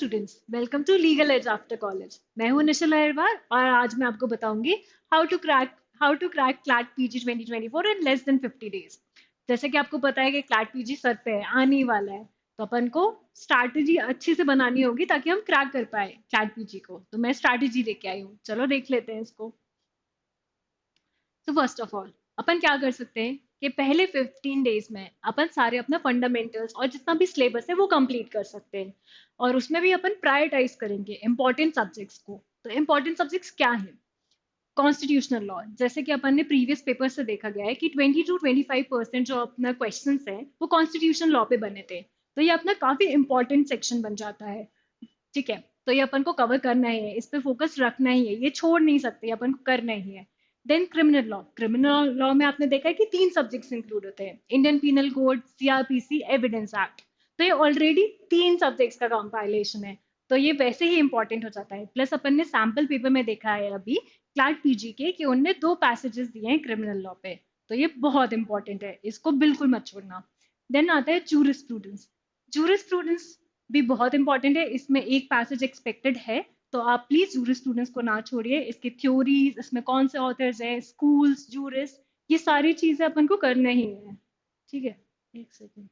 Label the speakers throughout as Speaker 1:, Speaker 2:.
Speaker 1: Students, welcome to legal edge after college. मैं हूं निशा अहिरवार और आज मैं आपको बताऊंगी how to crack CLAT PG 2024 in less than 50 days. जैसे कि आपको पता है कि क्लैट पीजी सर पे है, आने ही वाला है, तो अपन को स्ट्रैटेजी अच्छी से बनानी होगी ताकि हम क्रैक कर पाए क्लैट पीजी को। तो मैं स्ट्रैटेजी लेके आई हूँ, चलो देख लेते हैं इसको। तो फर्स्ट ऑफ ऑल अपन क्या कर सकते हैं कि पहले 15 डेज में अपन सारे अपना फंडामेंटल्स और जितना भी सिलेबस है वो कंप्लीट कर सकते हैं। और उसमें भी अपन प्रायोरिटाइज करेंगे इंपॉर्टेंट सब्जेक्ट्स को। तो इंपॉर्टेंट सब्जेक्ट्स क्या है? कॉन्स्टिट्यूशनल लॉ, जैसे कि अपन ने प्रीवियस पेपर से देखा गया है कि 20 to 25% जो अपना क्वेश्चंस हैं वो कॉन्स्टिट्यूशनल लॉ पे बने थे। तो ये अपना काफी इंपॉर्टेंट सेक्शन बन जाता है। ठीक है, तो ये अपन को कवर करना ही है, इस पे फोकस रखना ही है, ये छोड़ नहीं सकते, ये अपन को करना ही है। देन क्रिमिनल लॉ में आपने देखा है कि 3 सब्जेक्ट्स इंक्लूड होते हैं, Indian penal code, CrPC, evidence act. तो ये ऑलरेडी 3 सब्जेक्ट्स का कंपाइलेशन है, तो ये वैसे ही इंपॉर्टेंट हो जाता है। प्लस अपन ने सैम्पल पेपर में देखा है अभी क्लैट पीजी के कि उनने 2 पैसेजेस दिए हैं क्रिमिनल लॉ पे। तो ये बहुत इंपॉर्टेंट है, इसको बिल्कुल मत छोड़ना। देन आता है जूरिस्प्रूडेंस। जूरिस्प्रूडेंस भी बहुत इंपॉर्टेंट है, इसमें एक पैसेज एक्सपेक्टेड है, तो आप प्लीज जूरिस्प्रूडेंस को ना छोड़िए। इसकी थ्योरीज, इसमें कौन से ऑथर्स हैं, स्कूल्स, जूरिस्ट, ये सारी चीजें अपन को करना ही है। ठीक है, एक सेकेंड।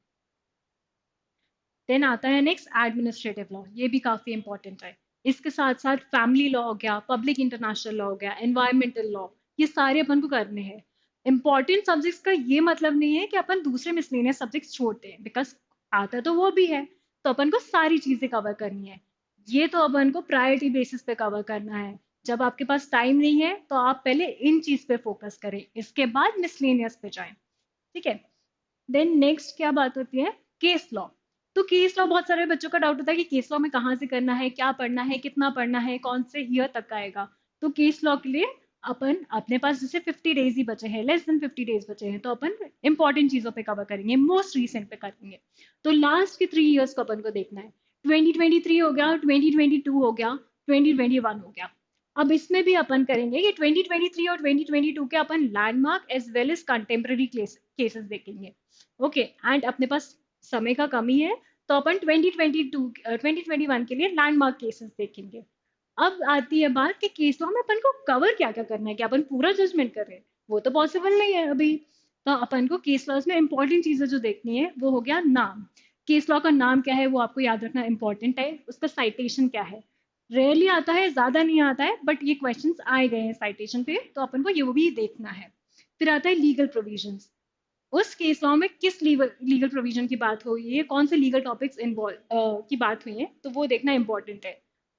Speaker 1: देन आता है नेक्स्ट एडमिनिस्ट्रेटिव लॉ, ये भी काफी इंपॉर्टेंट है। इसके साथ साथ फैमिली लॉ हो गया, पब्लिक इंटरनेशनल लॉ हो गया, एनवायरमेंटल लॉ, ये सारे अपन को करने हैं। इंपॉर्टेंट सब्जेक्ट्स का ये मतलब नहीं है कि अपन दूसरे मिसलेनियस सब्जेक्ट्स छोड़ते हैं, बिकॉज आता तो वो भी है। तो अपन को सारी चीजें कवर करनी है, ये तो अपन को प्रायोरिटी बेसिस पे कवर करना है। जब आपके पास टाइम नहीं है तो आप पहले इन चीज पे फोकस करें, इसके बाद मिसलेनियस पे जाएं। ठीक है। देन नेक्स्ट क्या बात होती है? Case law. तो केस लॉ, बहुत सारे बच्चों का डाउट होता है कि केस लॉ में कहाँ से करना है, क्या पढ़ना है, कितना पढ़ना है, कौन से ईयर तक का आएगा। तो केस लॉ के लिए अपन, अपने पास जैसे 50 डेज ही बचे हैं, लेस देन 50 डेज बचे हैं, तो अपन इंपॉर्टेंट चीजों पे कवर करेंगे, मोस्ट रिसेंट पे करेंगे। तो लास्ट के 3 ईयर्स को अपन को देखना है। 2023 हो गया, 2022 हो गया, 2021 हो गया। अब इसमें भी अपन करेंगे कि 2023 और 2022 के अपन landmark as well as contemporary cases देखेंगे। ओके, एंड अपने पास समय का कमी है, तो अपन 2021 के लिए लैंडमार्क केसेस देखेंगे। अब आती है बात कि केस लॉ में अपन को कवर क्या क्या करना है, कि अपन पूरा जजमेंट कर रहे हैं, वो तो पॉसिबल नहीं है अभी। तो अपन को केस लॉज में इंपॉर्टेंट चीजें जो देखनी है वो हो गया नाम। केस लॉ का नाम क्या है वो आपको याद रखना इंपॉर्टेंट है। उसका साइटेशन क्या है, रेयरली आता है, ज्यादा नहीं आता है, बट ये क्वेश्चंस आए गए हैं साइटेशन पे, तो अपन को ये भी देखना है। फिर आता है लीगल प्रोविजंस। उस केस लॉ में किस लीगल प्रोविजन की बात हुई है, कौन से लीगल टॉपिक्स इन्वॉल्व की बात हुई है, तो वो देखना इंपॉर्टेंट है।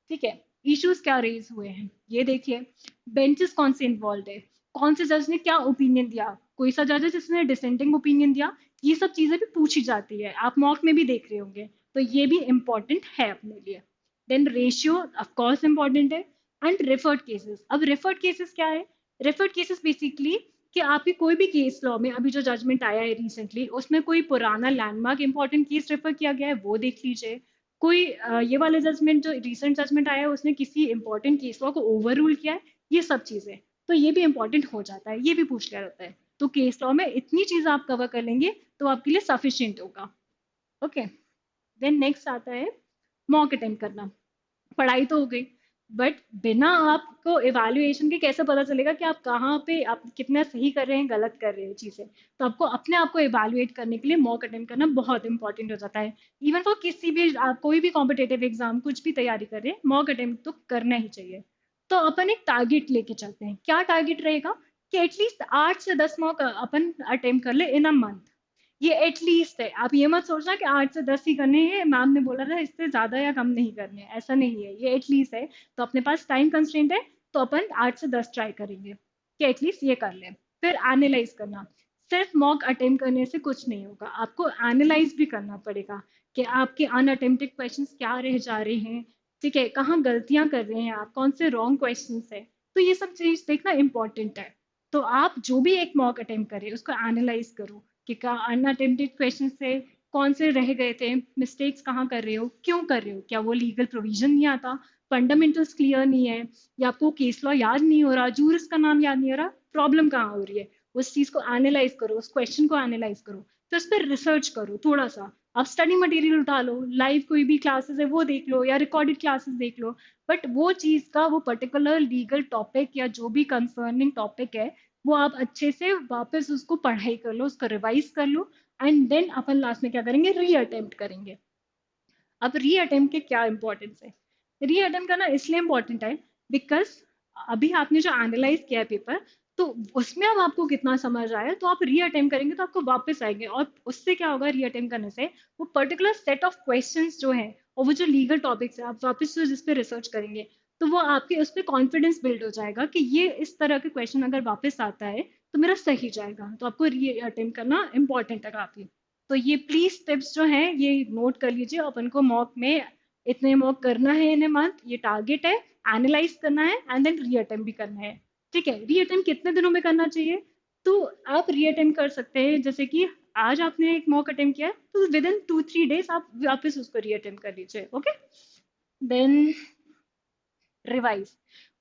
Speaker 1: ठीक है। इश्यूज क्या रेज हुए हैं ये देखिए। बेंचेस कौन से इन्वॉल्व है, कौन से जज ने क्या ओपिनियन दिया, कोई सा जज है जिसने डिसेंटिंग ओपिनियन दिया, ये सब चीजें भी पूछी जाती है, आप मॉक में भी देख रहे होंगे, तो ये भी इंपॉर्टेंट है अपने लिए। Then ratio of course important है। And referred cases. अब रेफर्ड केसेस क्या है? रेफर्ड केसेस बेसिकली कि आपके कोई भी केस लॉ में अभी जो जजमेंट आया है रिसेंटली, उसमें कोई पुराना लैंडमार्क इंपॉर्टेंट केस रेफर किया गया है वो देख लीजिए। कोई ये वाले जजमेंट, जो रिसेंट जजमेंट आया है, उसने किसी इंपॉर्टेंट केस लॉ को ओवर रूल किया है, ये सब चीजें, तो ये भी इंपॉर्टेंट हो जाता है, ये भी पूछ लिया जाता है। तो केस लॉ में इतनी चीजें आप कवर कर लेंगे तो आपके लिए सफिशियंट होगा। ओके। देन नेक्स्ट आता है मॉक अटेम्प्ट करना। पढ़ाई तो हो गई, बट बिना आपको इवैल्यूएशन के कैसे पता चलेगा कि आप कहाँ पे, आप कितना सही कर रहे हैं, गलत कर रहे हैं चीजें। तो आपको अपने आप को इवैल्यूएट करने के लिए मॉक अटेम्प्ट करना बहुत इंपॉर्टेंट हो जाता है। इवन फॉर किसी भी, आप कोई भी कॉम्पिटेटिव एग्जाम कुछ भी तैयारी कर रहे हैं, मॉक अटेम्प्ट तो करना ही चाहिए। तो अपन एक टारगेट लेके चलते हैं। क्या टारगेट रहेगा? कि एटलीस्ट 8 से 10 मॉक अपन अटेम्प्ट कर ले इन अ मंथ। ये एटलीस्ट है, आप ये मत सोचना कि 8 से 10 ही करने हैं, मैम ने बोला था इससे ज्यादा या कम नहीं करने हैं, ऐसा नहीं है, ये एटलीस्ट है। तो अपने पास टाइम कंस्ट्रेंट है, तो अपन 8 से 10 ट्राई करेंगे कि एटलीस्ट ये कर लें। फिर एनालाइज करना। सिर्फ मॉक अटेम्प्ट करने से कुछ नहीं होगा, आपको एनालाइज भी करना पड़ेगा कि आपके अनअटेम्प्टेड क्वेश्चंस क्या रह जा रहे हैं। ठीक है, कहाँ गलतियां कर रहे हैं आप, कौन से रॉन्ग क्वेश्चंस है, तो ये सब चीज देखना इंपॉर्टेंट है। तो आप जो भी एक मॉक अटेम्प्ट करें उसको एनालाइज करो कि क्या अनअटेम्प्टेड क्वेश्चन से कौन से रह गए थे, मिस्टेक्स कहाँ कर रहे हो, क्यों कर रहे हो, क्या वो लीगल प्रोविजन नहीं आता, फंडामेंटल्स क्लियर नहीं है, या आपको केस लॉ याद नहीं हो रहा, जूरिस्ट का नाम याद नहीं हो रहा, प्रॉब्लम कहाँ हो रही है, उस चीज को एनालाइज करो, उस क्वेश्चन को एनालाइज करो, फिर उस पर रिसर्च करो थोड़ा सा, आप स्टडी मटेरियल उठा लो, लाइव कोई भी क्लासेस है वो देख लो, या रिकॉर्डेड क्लासेस देख लो, बट वो चीज़ का वो पर्टिकुलर लीगल टॉपिक या जो भी कंसर्निंग टॉपिक है वो आप अच्छे से वापस उसको पढ़ाई कर लो, उसको रिवाइज कर लो, एंड देन अपन लास्ट में क्या करेंगे, री अटेम्प्ट करेंगे। अब री अटेम्प्ट के क्या इंपॉर्टेंस है, री अटेम्प्ट करना इसलिए इंपॉर्टेंट है बिकॉज अभी आपने जो एनालाइज किया है पेपर, तो उसमें अब आपको कितना समझ आया है, तो आप री अटेम्प्ट करेंगे तो आपको वापस आएंगे, और उससे क्या होगा री अटेम्प्ट करने से, वो पर्टिकुलर सेट ऑफ क्वेश्चंस जो है और वो जो लीगल टॉपिक्स है आप वापस से जिस पे रिसर्च करेंगे, तो वो आपके उस पर कॉन्फिडेंस बिल्ड हो जाएगा कि ये इस तरह के क्वेश्चन अगर वापस आता है तो मेरा सही जाएगा, तो आपको री अटेम्प्ट करना इंपॉर्टेंट है काफी। तो ये प्लीज टिप्स जो हैं ये नोट कर लीजिए, अपन को मॉक में इतने मॉक करना है इन ए मंथ, ये टारगेट है, एनालाइज करना है एंड देन री अटेम्प्ट भी करना है। ठीक है, री अटेम्प्ट कितने दिनों में करना चाहिए, तो आप री अटेम्प्ट कर सकते हैं, जैसे कि आज आपने एक मॉक अटेम्प्ट किया है तो विद इन 2-3 डेज आप वापस उसको री अटेम्प्ट कर लीजिए। ओके, देन रिवाइज,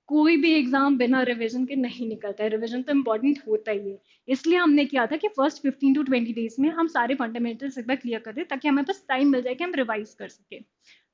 Speaker 1: कोई भी एग्जाम बिना रिवीजन के नहीं निकलता है, रिवीजन तो इम्पोर्टेंट होता ही है, इसलिए हमने किया था कि फर्स्ट 15 to 20 डेज में हम सारे फंडामेंटल्स एक बार क्लियर कर दें ताकि हमें पास टाइम मिल जाए कि हम रिवाइज कर सके।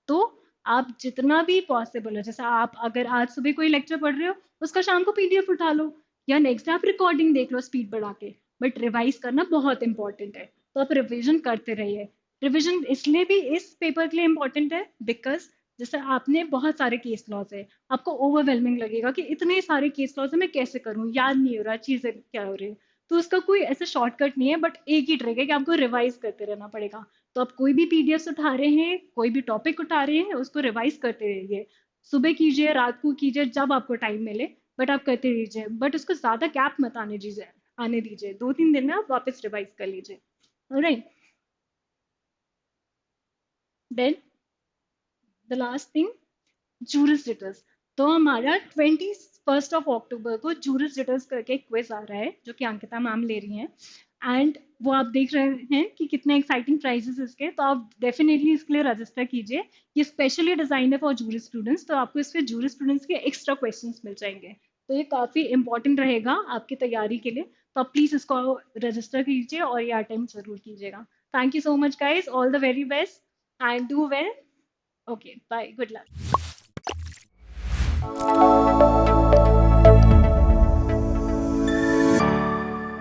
Speaker 1: तो आप जितना भी पॉसिबल है, जैसे आप अगर आज सुबह कोई लेक्चर पढ़ रहे हो उसका शाम को पीडीएफ उठा लो, या नेक्स्ट डे आप रिकॉर्डिंग देख लो स्पीड बढ़ा के, बट रिवाइज करना बहुत इंपॉर्टेंट है, तो आप रिविजन करते रहिए। रिविजन इसलिए भी इस पेपर के लिए इंपॉर्टेंट है बिकॉज जैसे आपने बहुत सारे केस लॉज है, आपको ओवरवेलमिंग लगेगा कि इतने सारे केस लॉज है मैं कैसे करूं, याद नहीं हो रहा चीजें क्या हो रही है, तो उसका कोई ऐसा शॉर्टकट नहीं है, बट एक ही ट्रिक है कि आपको रिवाइज करते रहना पड़ेगा। तो आप कोई भी पीडीएफ उठा रहे हैं, कोई भी टॉपिक उठा रहे हैं, उसको रिवाइज करते रहिए, सुबह कीजिए, रात को कीजिए, जब आपको टाइम मिले, बट आप करते रहिए, बट उसको ज्यादा गैप मत आने दीजिए, 2-3 दिन में आप वापस रिवाइज कर लीजिए। Alright, then the last thing, jurisdictions. तो हमारा 21 को जूरिसडिटस करके एक क्विज आ रहा है जो कि अंकिता मैम ले रही हैं, एंड वो आप देख रहे हैं कि कितने एक्साइटिंग प्राइजेस इसके, तो आप डेफिनेटली इसके लिए रजिस्टर कीजिए। ये स्पेशली डिजाइन है फॉर जूरी स्टूडेंट्स, तो आपको इसके जूरी स्टूडेंट्स के एक्स्ट्रा क्वेश्चंस मिल जाएंगे, तो ये काफी इंपॉर्टेंट रहेगा आपकी तैयारी के लिए, तो आप प्लीज इसको रजिस्टर कीजिए और ये अटेम्प्ट जरूर कीजिएगा। Thank you so much guys, all the very best and do well. Okay, bye, good luck.